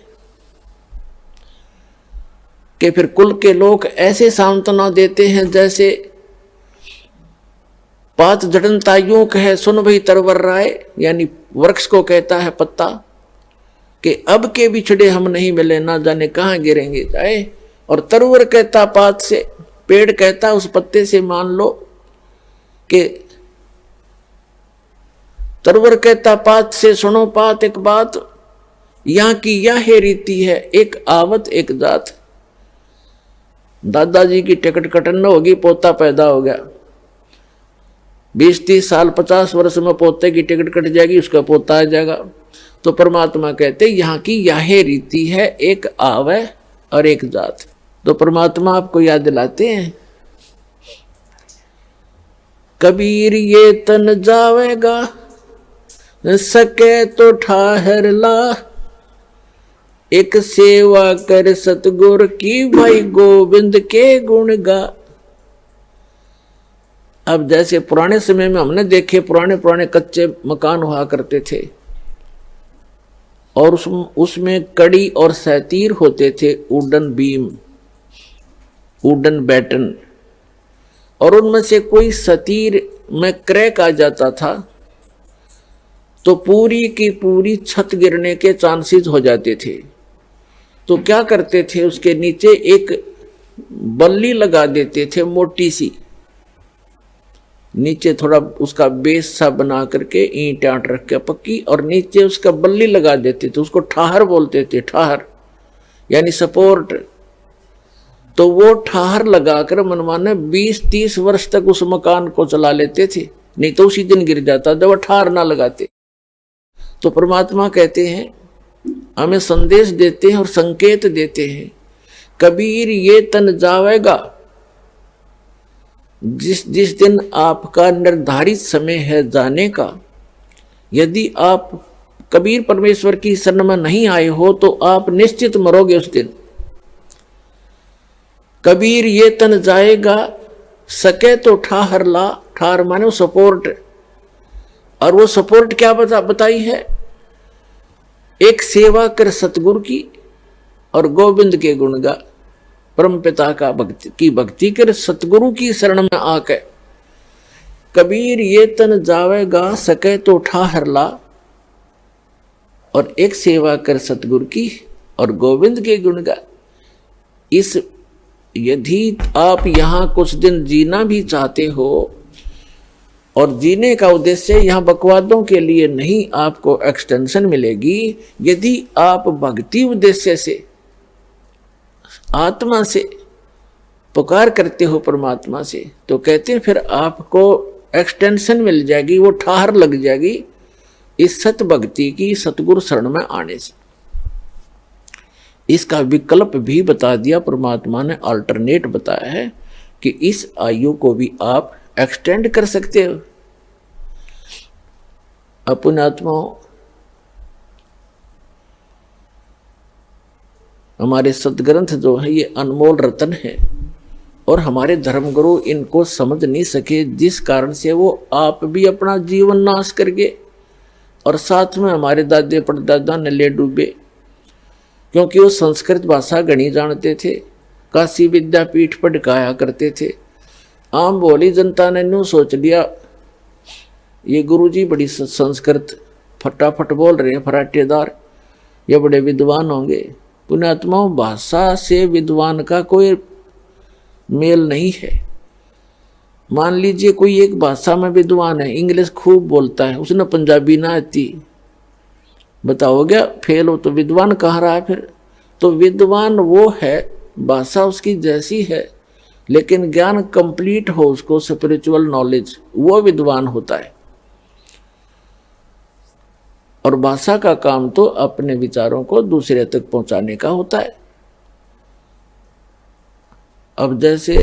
कि फिर कुल के लोग ऐसे सांत्वना देते हैं जैसे पात झड़नता यूं कहे सुन भई तरवर राय, यानी वृक्ष को कहता है पत्ता कि अब के बिछड़े हम नहीं मिले ना जाने कहाँ गिरेंगे जाए। और तरवर कहता पात से, पेड़ कहता उस पत्ते से, मान लो कि तरवर कहता पात से, सुनो पात एक बात, यहाँ की यह रीति है, एक आवत एक जात। दादाजी की टिकट कटन होगी, पोता पैदा हो गया, 20-30 साल 50 वर्ष में पोते की टिकट कट जाएगी, उसका पोता आ जाएगा। तो परमात्मा कहते यहाँ की यह रीति है, एक आवे और एक जात। तो परमात्मा आपको याद दिलाते हैं, कबीर ये तन जावेगा सके तो ठाहर ला, एक सेवा कर सतगुर की भाई गोविंद के गुण गा। अब जैसे पुराने समय में हमने देखे पुराने पुराने कच्चे मकान हुआ करते थे और उसमें कड़ी और सैतीर होते थे, वुडन बीम, वुडन बैटन, और उनमें से कोई सतीर में क्रैक आ जाता था तो पूरी की पूरी छत गिरने के चांसेस हो जाते थे। तो क्या करते थे, उसके नीचे एक बल्ली लगा देते थे मोटी सी, नीचे थोड़ा उसका बेस सा बना करके ईंट आट रख के पक्की, और नीचे उसका बल्ली लगा देते थे, उसको ठाहर बोलते थे, ठाहर यानी सपोर्ट। तो वो ठाहर लगाकर मनमाने 20-30 वर्ष तक उस मकान को चला लेते थे, नहीं तो उसी दिन गिर जाता जब ठाहर ना लगाते। तो परमात्मा कहते हैं, हमें संदेश देते हैं और संकेत देते हैं, कबीर ये तन जावेगा, जिस दिन आपका निर्धारित समय है जाने का, यदि आप कबीर परमेश्वर की शरण में नहीं आए हो तो आप निश्चित मरोगे उस दिन। कबीर ये तन जाएगा, सके तो ठाहर ला, ठाहर माने सपोर्ट, और वो सपोर्ट क्या बताई है, एक सेवा कर सतगुरु की और गोविंद के गुण गा, परम पिता का भक्ति कर सतगुरु की शरण में आके। कबीर ये तन जावेगा, सके तो ठाहर ला, और एक सेवा कर सतगुरु की और गोविंद के गुण गा। इस यदि आप यहाँ कुछ दिन जीना भी चाहते हो, और जीने का उद्देश्य यहाँ बकवादों के लिए नहीं, आपको एक्सटेंशन मिलेगी। यदि आप भक्ति उद्देश्य से आत्मा से पुकार करते हो परमात्मा से, तो कहते हैं फिर आपको एक्सटेंशन मिल जाएगी, वो ठाहर लग जाएगी इस सत भक्ति की सतगुरु शरण में आने से। इसका विकल्प भी बता दिया परमात्मा ने, अल्टरनेट बताया है कि इस आयु को भी आप एक्सटेंड कर सकते हो। अपने आत्माओं, हमारे सदग्रंथ जो है ये अनमोल रतन है, और हमारे धर्मगुरु इनको समझ नहीं सके, जिस कारण से वो आप भी अपना जीवन नाश कर गए और साथ में हमारे दादे परदादा ने ले डूबे, क्योंकि वो संस्कृत भाषा गणी जानते थे, काशी विद्यापीठ पढ़ाया करते थे। आम भोली जनता ने न्यू सोच लिया ये गुरुजी बड़ी संस्कृत फटाफट बोल रहे हैं, फराटेदार, ये बड़े विद्वान होंगे। पुण्यात्माओं, भाषा से विद्वान का कोई मेल नहीं है। मान लीजिए कोई एक भाषा में विद्वान है, इंग्लिश खूब बोलता है, उसने पंजाबी ना आती, बताओ क्या फेल हो, तो विद्वान कहाँ रहा फिर? तो विद्वान वो है, भाषा उसकी जैसी है, लेकिन ज्ञान कंप्लीट हो उसको, स्पिरिचुअल नॉलेज, वो विद्वान होता है। और भाषा का काम तो अपने विचारों को दूसरे तक पहुंचाने का होता है। अब जैसे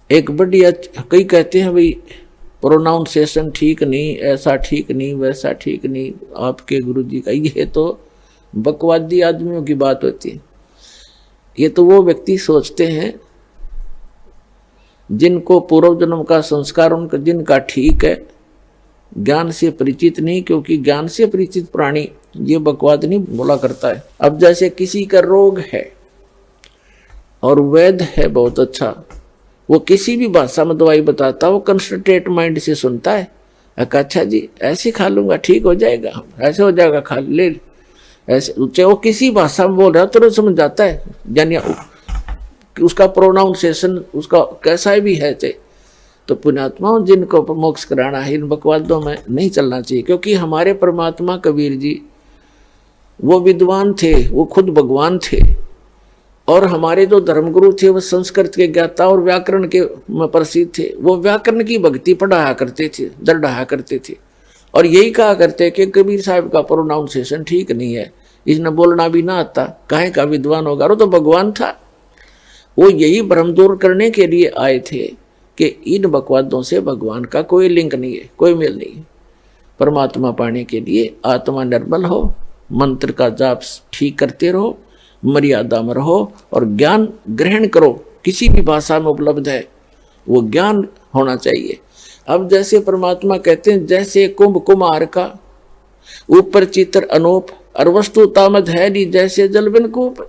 एक बढ़िया, कई कहते हैं भाई प्रोनाउंसिएशन ठीक नहीं, ऐसा ठीक नहीं, वैसा ठीक नहीं आपके गुरुजी का, ये तो बकवादी आदमियों की बात होती है। ये तो वो व्यक्ति सोचते हैं जिनको पूर्व जन्म का संस्कार उनका जिनका ठीक है, ज्ञान से परिचित नहीं, क्योंकि ज्ञान से परिचित प्राणी ये बकवाद नहीं बोला करता है। अब जैसे किसी का रोग है और वैद्य है बहुत अच्छा, वो किसी भी भाषा में दवाई बताता, वो कंसंट्रेट माइंड से सुनता है, अच्छा जी ऐसे खा लूंगा ठीक हो जाएगा, ऐसे हो जाएगा, खा ले, ऐसे, चाहे वो किसी भाषा में बोल रहा है तो समझ जाता है, यानी उसका प्रोनाउंसिएशन उसका कैसा भी है चाहे। तो पुण्यात्माओं, जिनको मोक्ष कराना है इन बकवादों में नहीं चलना चाहिए, क्योंकि हमारे परमात्मा कबीर जी वो विद्वान थे, वो खुद भगवान थे, और हमारे जो धर्मगुरु थे वो संस्कृत के ज्ञाता और व्याकरण के प्रसिद्ध थे। वो व्याकरण की भक्ति पढ़ाया करते थे, दर्ड़ाया करते थे, और यही कहा करते कि कबीर साहब का प्रोनाउंसिएशन ठीक नहीं है, इसने बोलना भी ना आता, काहे का विद्वान होगा, वो तो भगवान था। वो यही भ्रम दूर करने के लिए आए थे कि इन बकवादों से भगवान का कोई लिंक नहीं है, कोई मेल नहीं है। परमात्मा पाने के लिए आत्मा निर्मल हो, मंत्र का जाप ठीक करते रहो, मर्यादा में रहो, और ज्ञान ग्रहण करो, किसी भी भाषा में उपलब्ध है वो ज्ञान होना चाहिए। अब जैसे परमात्मा कहते हैं, जैसे कुंभ कुमार का ऊपर चित्र अनूप, और वस्तु तामद है नहीं जैसे जलबिन कूप।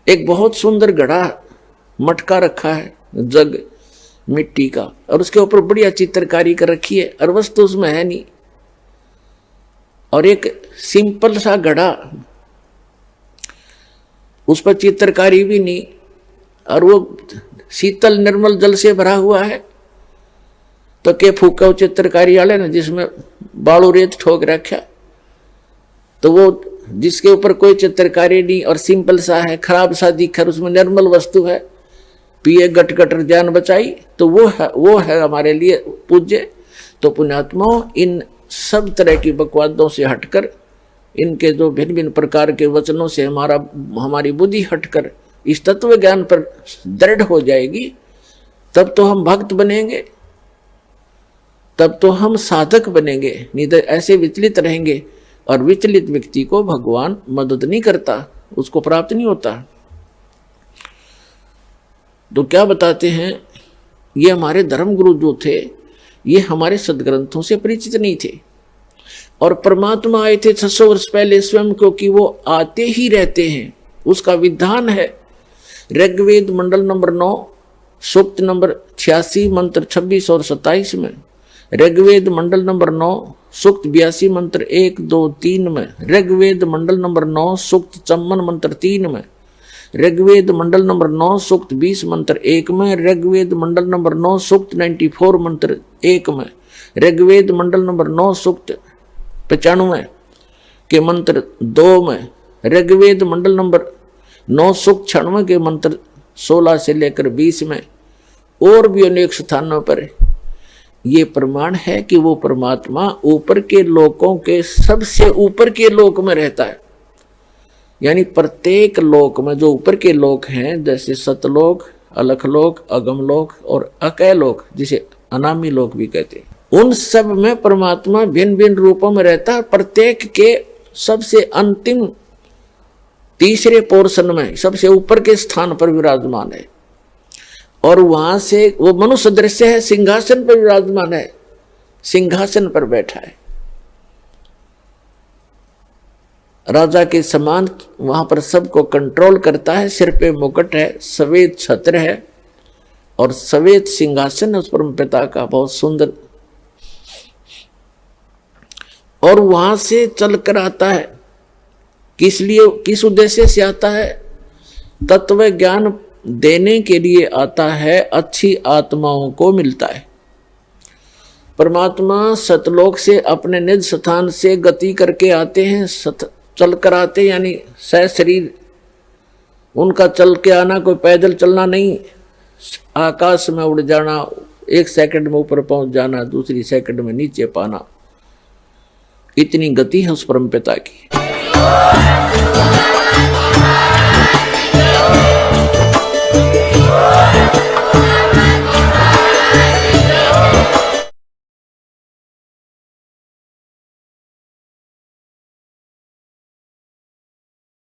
एक बहुत सुंदर घड़ा मटका रखा है, जग मिट्टी का, और उसके ऊपर बढ़िया चित्रकारी कर रखी है, और वस्तु उसमें है नहीं। और एक सिंपल सा घड़ा, उस पर चित्रकारी भी नहीं, और वो शीतल निर्मल जल से भरा हुआ है। तो के फूका चित्रकारी वाले ने जिसमें बालू रेत ठोक रखा, तो वो जिसके ऊपर कोई चित्रकारी नहीं और सिंपल सा है, खराब सा दिखर, उसमें निर्मल वस्तु है, पिए गट गटर जान बचाई, तो वो है हमारे लिए पूज्य। तो पुण्यात्माओं, इन सब तरह की बकवादों से हटकर, इनके जो भिन्न भिन्न प्रकार के वचनों से हमारी बुद्धि हटकर इस तत्व ज्ञान पर दृढ़ हो जाएगी, तब तो हम भक्त बनेंगे, तब तो हम साधक बनेंगे। नहीं तो ऐसे विचलित रहेंगे, और विचलित व्यक्ति को भगवान मदद नहीं करता, उसको प्राप्त नहीं होता। तो क्या बताते हैं, ये हमारे धर्म गुरु जो थे, ये हमारे सदग्रंथों से परिचित नहीं थे, और परमात्मा आए थे 600 वर्ष पहले स्वयं, क्योंकि वो आते ही रहते हैं, उसका विधान है। ऋग्वेद मंडल नंबर 9 सूक्त नंबर 86 मंत्र 26 और 27 में, ऋग्वेद मंडल नंबर 9 सूक्त 82 मंत्र 1, 2, 3 में, ऋग्वेद मंडल नंबर 9 सूक्त 54 मंत्र 3 में, ऋग्वेद मंडल नंबर 9 सूक्त 20 मंत्र 1 में, ऋग्वेद मंडल नंबर 9 सूक्त 94 मंत्र 1 में, ऋग्वेद मंडल नंबर 9 सूक्त 95 के मंत्र 2 में, ऋग्वेद मंडल नंबर 9 सूक्त 96 के मंत्र 16 से लेकर 20 में, और भी अनेक स्थानों पर ये प्रमाण है कि वो परमात्मा ऊपर के लोकों के सबसे ऊपर के लोक में रहता है। यानी प्रत्येक लोक में जो ऊपर के लोक हैं, जैसे सतलोक, अलखलोक, अगमलोक और अकैलोक, जिसे अनामी लोक भी कहते हैं, उन सब में परमात्मा भिन्न भिन्न रूपों में रहता है। प्रत्येक के सबसे अंतिम तीसरे पोर्शन में सबसे ऊपर के स्थान पर विराजमान है, और वहां से वो मनुष्य दृश्य है, सिंहासन पर विराजमान है, सिंहासन पर बैठा है, राजा के समान वहां पर सबको कंट्रोल करता है। सिर पे मुकुट है, सफेद छत्र है और सफेद सिंहासन है उस परम पिता का, बहुत सुंदर। और वहां से चल कर आता है, किस लिए, किस उद्देश्य से आता है? तत्व ज्ञान देने के लिए आता है, अच्छी आत्माओं को मिलता है। परमात्मा सतलोक से अपने निज स्थान से गति करके आते हैं, चल कर आते, यानी सह शरीर उनका चल के आना, कोई पैदल चलना नहीं, आकाश में उड़ जाना, 1 सेकंड में ऊपर पहुंच जाना, दूसरी सेकंड में नीचे पाना, इतनी गति है उस परम पिता की।